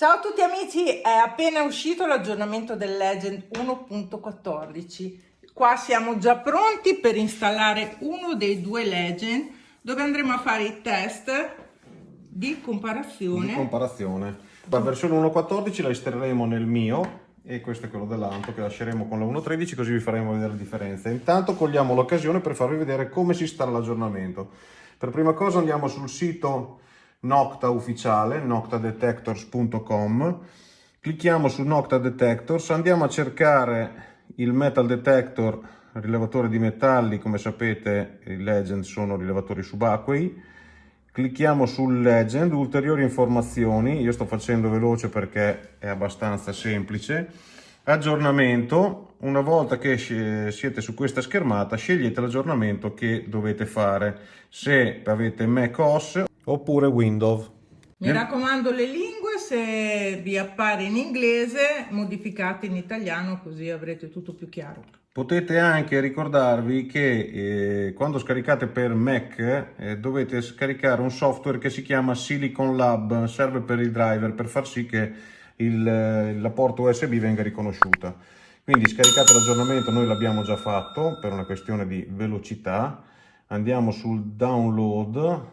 Ciao a tutti amici, è appena uscito l'aggiornamento del Legend 1.14. Qua siamo già pronti per installare uno dei due Legend dove andremo a fare i test di comparazione. La versione 1.14 la installeremo nel mio e questo è quello dell'Anto che lasceremo con la 1.13, così vi faremo vedere la differenza. Intanto cogliamo l'occasione per farvi vedere come si installa l'aggiornamento. Per prima cosa andiamo sul sito Nocta ufficiale, noctadetectors.com, clicchiamo su Nocta Detectors, andiamo a cercare il metal detector, rilevatore di metalli. Come sapete i Legend sono rilevatori subacquei. Clicchiamo sul Legend, ulteriori informazioni, io sto facendo veloce perché è abbastanza semplice. Aggiornamento, una volta che siete su questa schermata scegliete l'aggiornamento che dovete fare, se avete Mac OS oppure Windows. Mi raccomando, le lingue, se vi appare in inglese, modificate in italiano, così avrete tutto più chiaro. Potete anche ricordarvi che quando scaricate per Mac dovete scaricare un software che si chiama Silicon Lab, serve per il driver per far sì che la porta USB venga riconosciuta. Quindi scaricate l'aggiornamento, noi l'abbiamo già fatto per una questione di velocità. Andiamo sul download,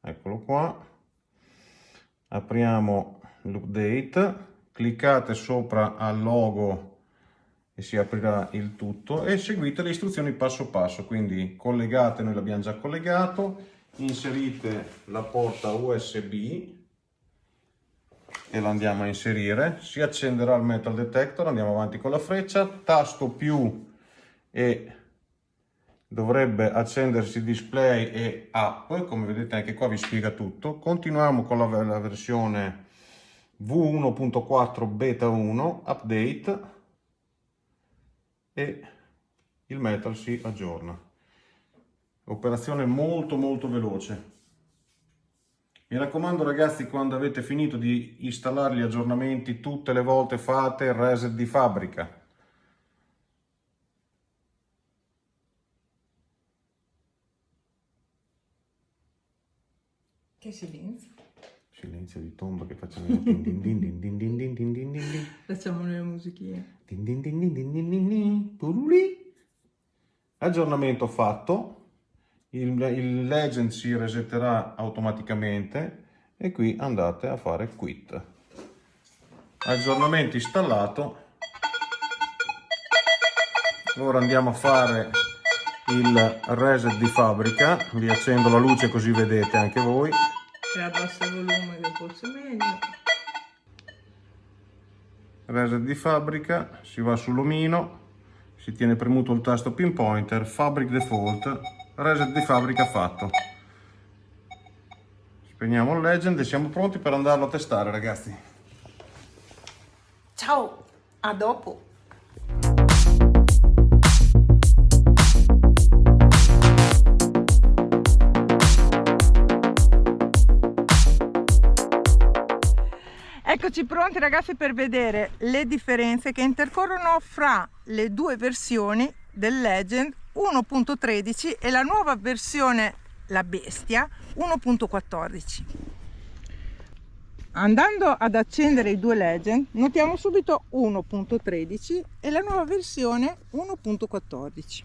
eccolo qua, apriamo l'update, cliccate sopra al logo e si aprirà il tutto e seguite le istruzioni passo passo. Quindi collegate, noi l'abbiamo già collegato, inserite la porta USB e la andiamo a inserire, si accenderà il metal detector, andiamo avanti con la freccia, tasto più e dovrebbe accendersi display e app, come vedete anche qua vi spiega tutto. Continuiamo con la versione V1.4 beta 1 update e il metal si aggiorna. Operazione molto veloce. Mi raccomando ragazzi, quando avete finito di installare gli aggiornamenti tutte le volte fate il reset di fabbrica. Che silenzio. Silenzio di tomba che facciamo din din din din din din din din din din. Facciamo le musichine. Din din din din din din din din. Puruli. Aggiornamento fatto. Il Legend si resetterà automaticamente e qui andate a fare quit. Aggiornamento installato. Ora andiamo a fare il reset di fabbrica. Vi accendo la luce così vedete anche voi. Se abbassa il volume che forse è meglio. Reset di fabbrica, si va sull'omino, si tiene premuto il tasto pinpointer, fabric default, reset di fabbrica fatto. Spegniamo il Legend e siamo pronti per andarlo a testare ragazzi. Ciao, a dopo. Eccoci pronti ragazzi per vedere le differenze che intercorrono fra le due versioni del Legend 1.13 e la nuova versione, la bestia, 1.14. Andando ad accendere i due Legend notiamo subito 1.13 e la nuova versione 1.14.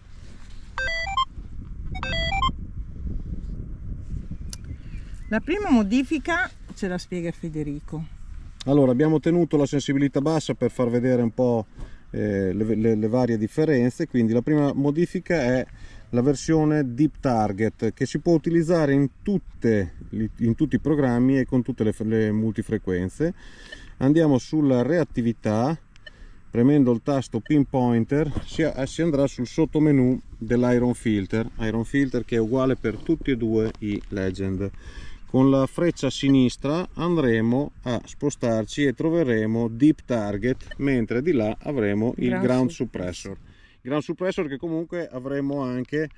La prima modifica ce la spiega Federico. Allora, abbiamo tenuto la sensibilità bassa per far vedere un po' le varie differenze. Quindi la prima modifica è la versione Deep Target, che si può utilizzare in tutti i programmi e con tutte le multifrequenze. Andiamo sulla reattività, premendo il tasto pinpointer si andrà sul sottomenu dell'Iron Filter, che è uguale per tutti e due i Legend. Con la freccia a sinistra andremo a spostarci e troveremo Deep Target, mentre di là avremo il Ground Suppressor. Ground Suppressor che comunque avremo anche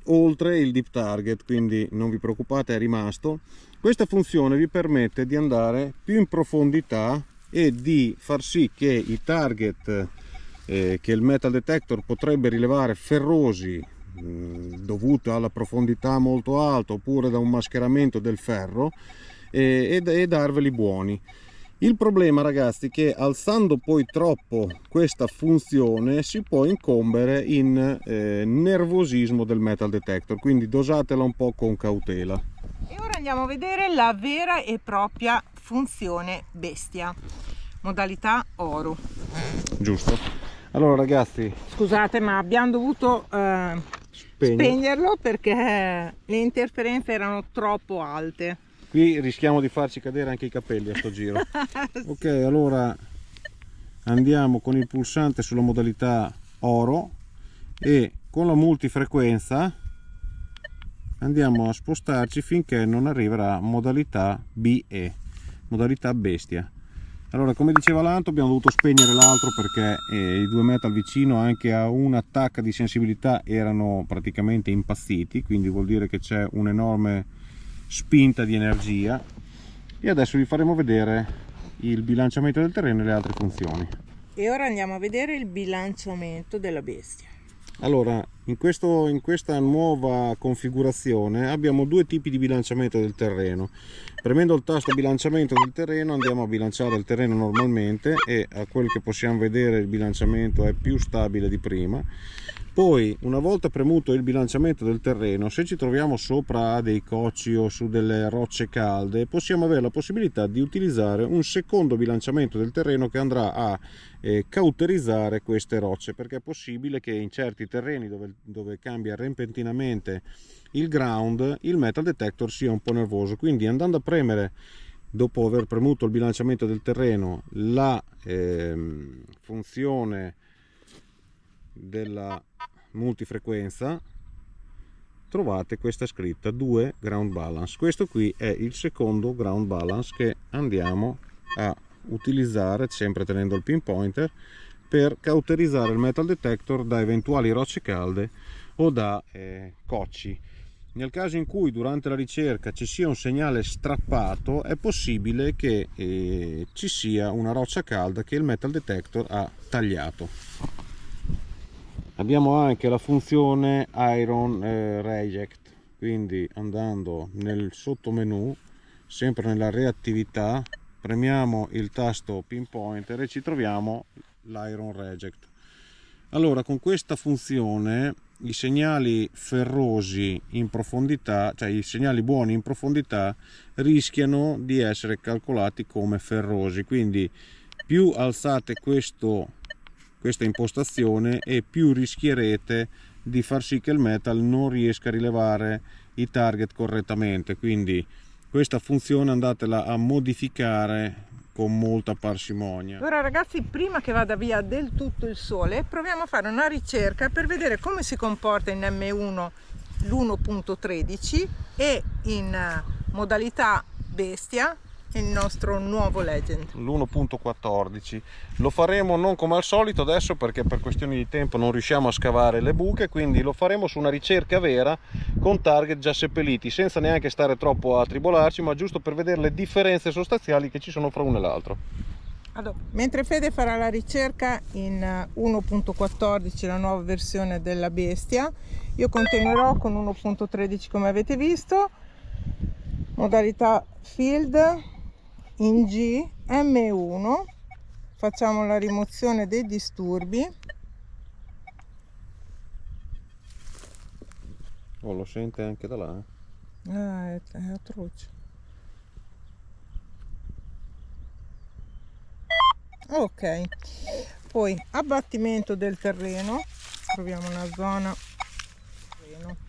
oltre il Deep Target, quindi non vi preoccupate, è rimasto. Questa funzione vi permette di andare più in profondità e di far sì che i target che il metal detector potrebbe rilevare ferrosi, dovuto alla profondità molto alta oppure da un mascheramento del ferro, e darveli buoni. Il problema, ragazzi, è che alzando poi troppo questa funzione si può incombere in nervosismo del metal detector, quindi dosatela un po' con cautela. E ora andiamo a vedere la vera e propria funzione bestia, modalità oro. Giusto. Allora, ragazzi, scusate, ma abbiamo dovuto spegnerlo perché le interferenze erano troppo alte. Qui rischiamo di farci cadere anche i capelli a sto giro. Sì. Ok, allora andiamo con il pulsante sulla modalità oro e con la multifrequenza andiamo a spostarci finché non arriverà modalità BE, modalità bestia. Allora, come diceva l'Anto, abbiamo dovuto spegnere l'altro perché i due metal vicino anche a una tacca di sensibilità erano praticamente impazziti, quindi vuol dire che c'è un'enorme spinta di energia. E adesso vi faremo vedere il bilanciamento del terreno e le altre funzioni. E ora andiamo a vedere il bilanciamento della bestia. Allora, in questa nuova configurazione abbiamo due tipi di bilanciamento del terreno. Premendo il tasto bilanciamento del terreno andiamo a bilanciare il terreno normalmente e a quel che possiamo vedere il bilanciamento è più stabile di prima. Poi, una volta premuto il bilanciamento del terreno, se ci troviamo sopra dei cocci o su delle rocce calde, possiamo avere la possibilità di utilizzare un secondo bilanciamento del terreno che andrà a cauterizzare queste rocce, perché è possibile che in certi terreni dove cambia repentinamente il ground, il metal detector sia un po' nervoso. Quindi, andando a premere, dopo aver premuto il bilanciamento del terreno, la funzione della multifrequenza, trovate questa scritta 2 ground balance. Questo qui è il secondo ground balance che andiamo a utilizzare, sempre tenendo il pinpointer, per cauterizzare il metal detector da eventuali rocce calde o da cocci. Nel caso in cui durante la ricerca ci sia un segnale strappato, è possibile che ci sia una roccia calda che il metal detector ha tagliato. Abbiamo anche la funzione Iron Reject, quindi andando nel sottomenu, sempre nella reattività, premiamo il tasto pinpointer e ci troviamo l'Iron Reject. Allora, con questa funzione i segnali ferrosi in profondità, cioè i segnali buoni in profondità, rischiano di essere calcolati come ferrosi, quindi più alzate questa impostazione e più rischierete di far sì che il metal non riesca a rilevare i target correttamente. Quindi questa funzione andatela a modificare con molta parsimonia. Ora, ragazzi, prima che vada via del tutto il sole, proviamo a fare una ricerca per vedere come si comporta in M1 l'1.13 e in modalità bestia il nostro nuovo Legend, l'1.14. Lo faremo non come al solito adesso perché per questioni di tempo non riusciamo a scavare le buche, quindi lo faremo su una ricerca vera con target già seppelliti, senza neanche stare troppo a tribolarci, ma giusto per vedere le differenze sostanziali che ci sono fra uno e l'altro. Allora, mentre Fede farà la ricerca in 1.14, la nuova versione della bestia, io continuerò con 1.13 come avete visto, modalità field in G, M1, facciamo la rimozione dei disturbi. Oh, lo sente anche da là. È atroce. Ok, poi abbattimento del terreno, troviamo una zona terreno.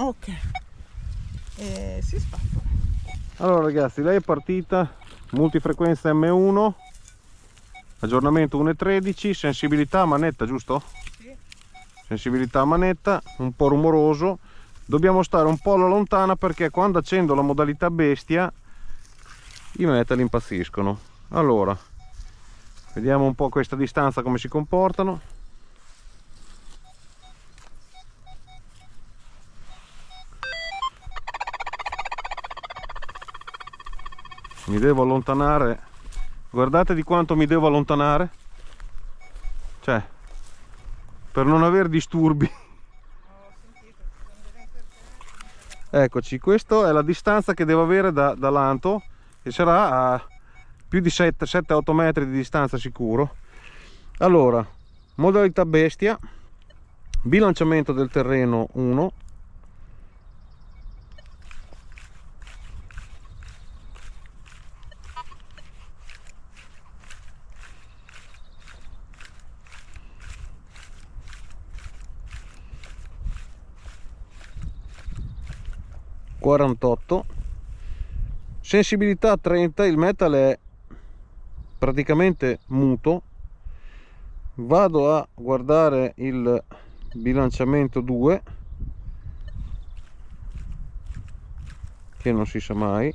Ok, e si spappola. Allora ragazzi, lei è partita multifrequenza M1, aggiornamento 1.13, sensibilità manetta, giusto? Sì. Sensibilità manetta, un po' rumoroso, dobbiamo stare un po' alla lontana perché quando accendo la modalità bestia i metal impazziscono. Allora, vediamo un po' a questa distanza come si comportano. Mi devo allontanare, guardate di quanto mi devo allontanare, cioè per non avere disturbi Eccoci, questa è la distanza che devo avere dall'anto, che sarà a più di 7-8 metri di distanza sicuro. Allora, modalità bestia, bilanciamento del terreno 1, (48), sensibilità 30, il metal è praticamente muto. Vado a guardare il bilanciamento 2, che non si sa mai.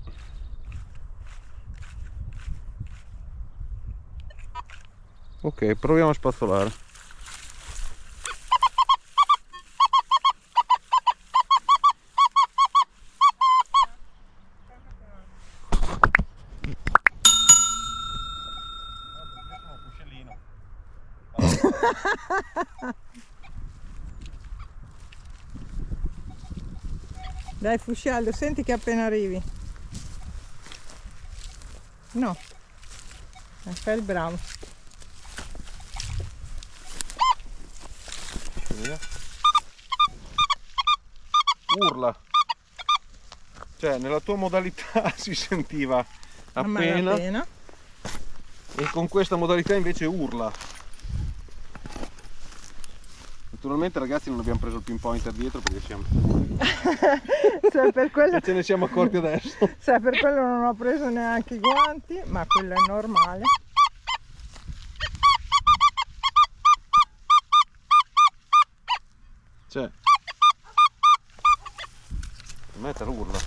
Ok, proviamo a spazzolare. Dai Fuscialdo, senti che appena arrivi. No, fai il bravo. Urla, cioè nella tua modalità si sentiva appena, e con questa modalità invece urla. Naturalmente ragazzi non abbiamo preso il pinpointer dietro perché siamo per quello... ce ne siamo accorti adesso. Per quello non ho preso neanche i guanti, ma quello è normale. Cioè il metal urla.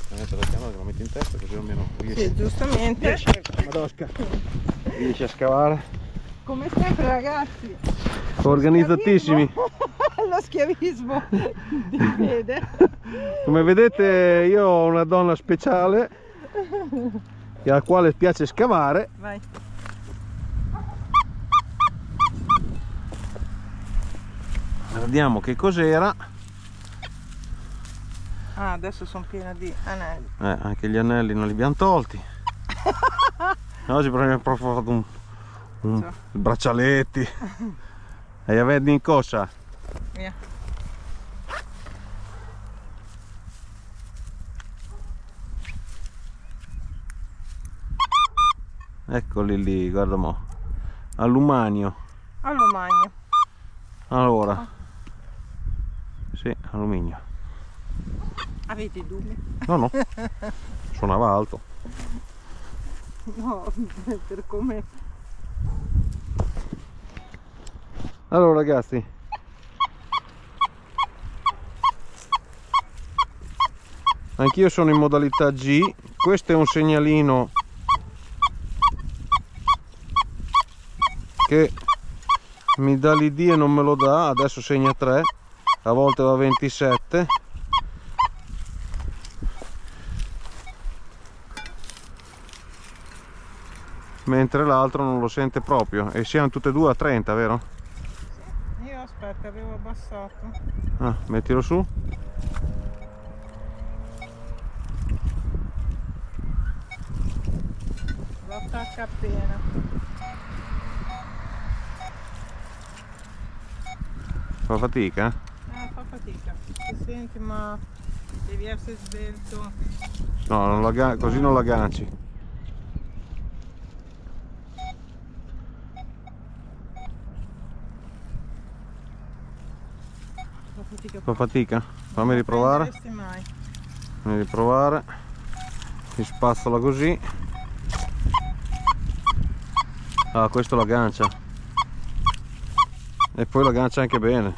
La chiamata che lo metti in testa così almeno riesci. Sì, giustamente. Riesci a scavare. Come sempre ragazzi, organizzatissimi. Lo schiavismo di fede. Come vedete io ho una donna speciale alla quale piace scavare. Vai. Vediamo che cos'era. Ah, adesso sono piena di anelli. Anche gli anelli non li abbiamo tolti. Oggi abbiamo proprio fatto braccialetti. E vedi in coscia. Via. Eccoli lì, guarda mo. Alluminio. Alluminio. Allora. Sì, alluminio. Avete dubbi? No, suonava alto. No, per come... Allora ragazzi, anch'io sono in modalità G. Questo è un segnalino che mi dà l'ID e non me lo dà. Adesso segna 3, a volte va 27. Mentre l'altro non lo sente proprio. E siamo tutte e due a 30, vero? Sì. Io aspetta, avevo abbassato. Ah, mettilo su. Lo attacca appena. Fa fatica? Fa fatica. Si senti, ma devi essere svelto. No, così non la agganci. Fa fatica? Fammi riprovare. Fammi riprovare. Si spazzola così. Ah, questo la aggancia. E poi la aggancia anche bene.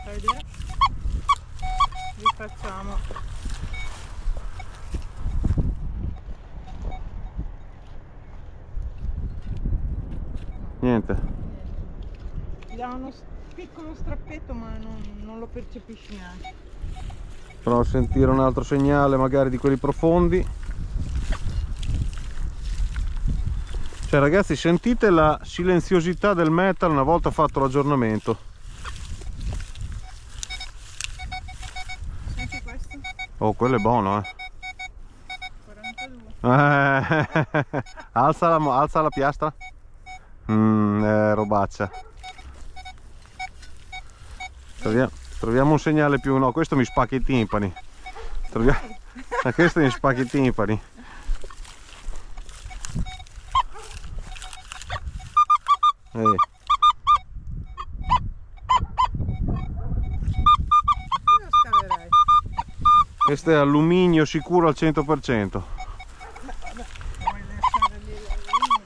Fai vedere? Rifacciamo. Niente. Ti dà uno piccolo strappetto ma non lo percepisci neanche. Provo a sentire un altro segnale magari di quelli profondi. Cioè ragazzi, sentite la silenziosità del metal una volta fatto l'aggiornamento. Senti questo? Oh, quello è buono, 42. Alza la piastra. Robaccia. Troviamo un segnale più. No, questo mi spacca i timpani. Questo mi spacca i timpani. Io scaverei. Questo è alluminio sicuro al 100%. Vuoi lasciare lì l'alluminio?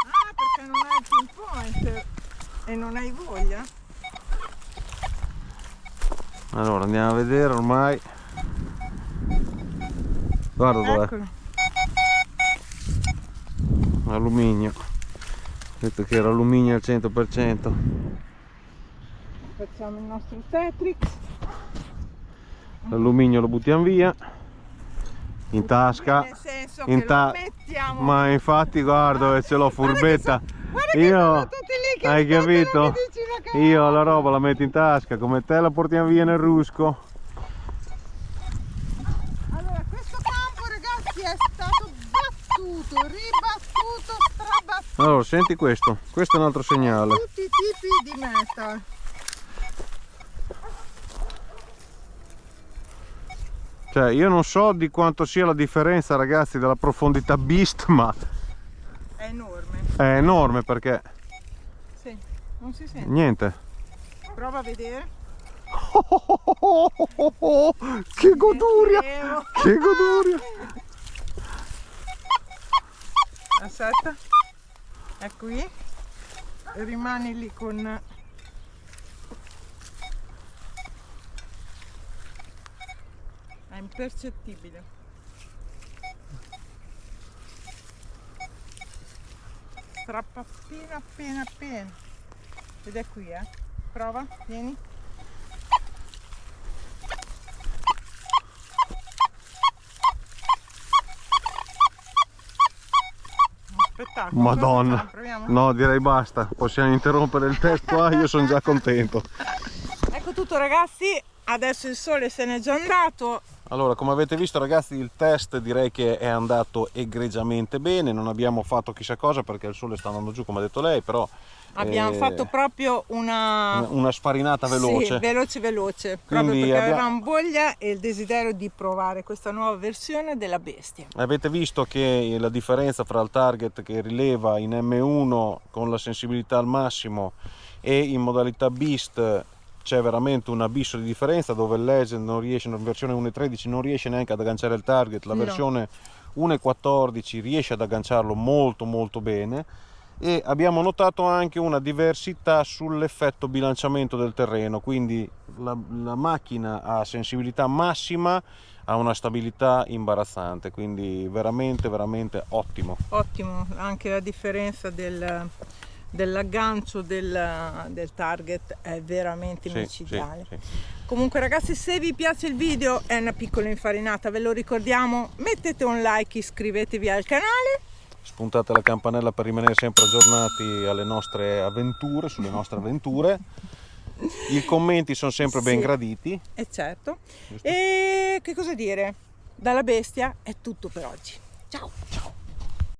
Ah, perché non hai il pinpoint e non hai voglia? Allora andiamo a vedere ormai. Guarda dov'è. Eccolo. Alluminio. Ho detto che era alluminio al 100%. Facciamo il nostro Tetrix. L'alluminio lo buttiamo via. In tasca. Nel senso che lo mettiamo. Ma infatti guarda dove ce l'ho, furbetta. Guarda che sono tutti lì che Hai aspettano capito? che dici una cosa. Io la roba la metto in tasca, come te la portiamo via nel rusco. Allora, questo campo ragazzi è stato battuto, ribattuto, strabattuto. Allora senti questo è un altro segnale. Tutti i tipi di metal. Cioè io non so di quanto sia la differenza ragazzi della profondità Beast, ma È enorme. è enorme perché Sì, non si sente. niente. Prova a vedere. Che goduria! Vedremo. Che goduria! Aspetta. Ecco qui. Rimani lì con... È impercettibile. Strappa appena. Ed è qui, Prova, vieni. Spettacolo. Madonna, Proviamo? no direi basta, possiamo interrompere il test qua, io sono già contento. Ecco tutto ragazzi, adesso il sole se n'è già andato. Allora, come avete visto ragazzi, il test direi che è andato egregiamente bene, non abbiamo fatto chissà cosa perché il sole sta andando giù come ha detto lei, però abbiamo fatto proprio una sfarinata veloce. Sì, veloce, Quindi proprio perché avevamo voglia e il desiderio di provare questa nuova versione della bestia. Avete visto che la differenza fra il target che rileva in M1 con la sensibilità al massimo e in modalità Beast c'è veramente un abisso di differenza, dove il Legend non riesce, in versione 1.13 non riesce neanche ad agganciare il target, la versione 1.14 riesce ad agganciarlo molto bene, e abbiamo notato anche una diversità sull'effetto bilanciamento del terreno, quindi la macchina ha sensibilità massima, ha una stabilità imbarazzante, quindi veramente ottimo. Ottimo, anche la differenza dell'aggancio del target è veramente micidiale. Sì. Comunque ragazzi, se vi piace il video, è una piccola infarinata, ve lo ricordiamo, mettete un like, iscrivetevi al canale, spuntate la campanella per rimanere sempre aggiornati alle nostre avventure, sulle nostre avventure. I commenti sono sempre ben graditi. E certo. E che cosa dire? Dalla bestia è tutto per oggi. Ciao!